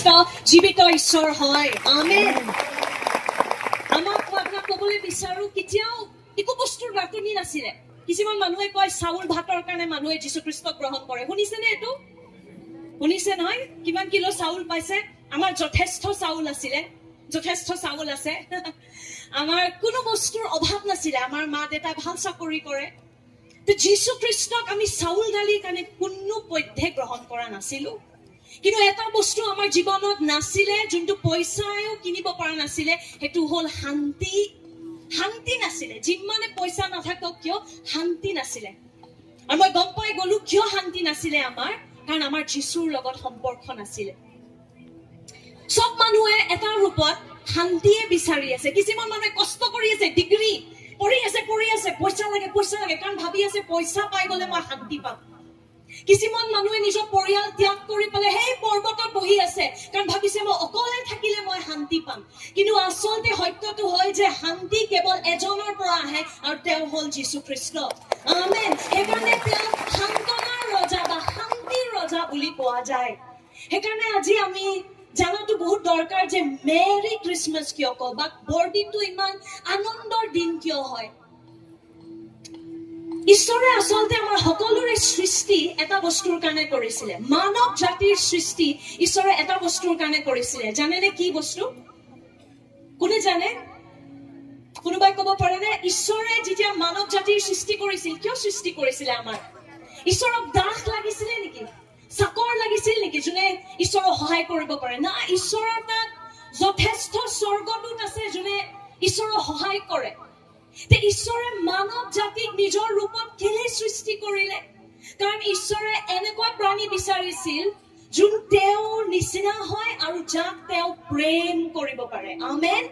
জীৱিত ঈশ্বৰ হয় আমেন আমাক আপোনাক ক'বলৈ বিচাৰো কেতিয়াও একো বস্তুৰ নাটনি নাছিলে কিছুমান মানুহে কয় চাউল ভাতৰ কাৰণে মানুহে যীশুখ্ৰীষ্টক গ্ৰহণ কৰে শুনিছেনে এইটো শুনিছে নহয় কিমান কিলো চাউল পাইছে আমাৰ যথেষ্ট চাউল আছিলে যথেষ্ট চাউল আছে আমাৰ কোনো বস্তুৰ অভাৱ নাছিলে আমাৰ মা দেউতা ভাল চাকৰি কৰে তো যীশুখ্ৰীষ্টক আমি চাউল দালিৰ কাৰণে কোনো পধ্যে গ্ৰহণ কৰা নাছিলো কিন্তু এটা বস্তু আমাৰ জীৱনত নাছিলে যোনটো পইচায়ও কিনিব পৰা নাছিলে সেইটো হ'ল শান্তি শান্তি নাছিলে যিমানে পইচা নাথাকক কিয় শান্তি নাছিলে আৰু মই গম পাই গলো কিয় শান্তি নাছিলে আমাৰ কাৰণ আমাৰ যীশুৰ লগত সম্পৰ্ক নাছিলে সব মানুহে এটা ৰূপত শান্তিয়ে বিচাৰি আছে কিছুমান মানুহে কষ্ট কৰি আছে ডিগ্ৰী পঢ়ি আছে পইচা লাগে কাৰণ ভাবি আছে পইচা পাই গলে মই শান্তি পাম কিছুমান মানুহে নিজৰ পৰিয়াল ত্যাগ কৰি পেলাই সেই পৰ্বতত বহি আছে কাৰণ ভাবিছে মই অকলে থাকিলে মই শান্তি পাম কিন্তু আচলতে সত্যটো হয় যে শান্তি কেৱল এজনৰ পৰা আহে আৰু তেওঁ হ'ল যীশুখ্ৰীষ্ট আমেন সেইকাৰণে তেওঁ শান্তনাৰ ৰজা বা শান্তিৰ ৰজা বুলি কোৱা যায় সেইকাৰণে আজি আমি জানাটো বহুত দৰকাৰ যে মেৰী ক্ৰিছমাছ কিয় কওঁ বা বৰদিনটো ইমান আনন্দৰ দিন কিয় হয় ঈশ্বৰে আচলতে আমাৰ সকলোৰে সৃষ্টি এটা বস্তুৰ কাৰণে কৰিছিলে মানৱ জাতিৰ সৃষ্টি ঈশ্বৰে এটা বস্তুৰ কাৰণে কৰিছিলে জানেনে কি বস্তু কোনে জানে কোনোবাই ক'ব পাৰেনে ঈশ্বৰে যেতিয়া মানৱ জাতিৰ সৃষ্টি কৰিছিল কিয় সৃষ্টি কৰিছিলে আমাৰ ঈশ্বৰক দাস লাগিছিলে নেকি চাকৰ লাগিছিল নেকি যোনে ঈশ্বৰক সহায় কৰিব পাৰে না ঈশ্বৰৰ তাত যথেষ্ট স্বৰ্গদূত আছে যোনে ঈশ্বৰক সহায় কৰে তে ঈশ্বৰে মানৱ জাতিক নিজৰ ৰূপত কেলে সৃষ্টি কৰিলে কাৰণ ঈশ্বৰে এনেকুৱা প্ৰাণী বিচাৰিছিল যোন তেওঁৰ নিচিনা হয় আৰু যাক তেওঁ প্ৰেম কৰিব পাৰে আমেন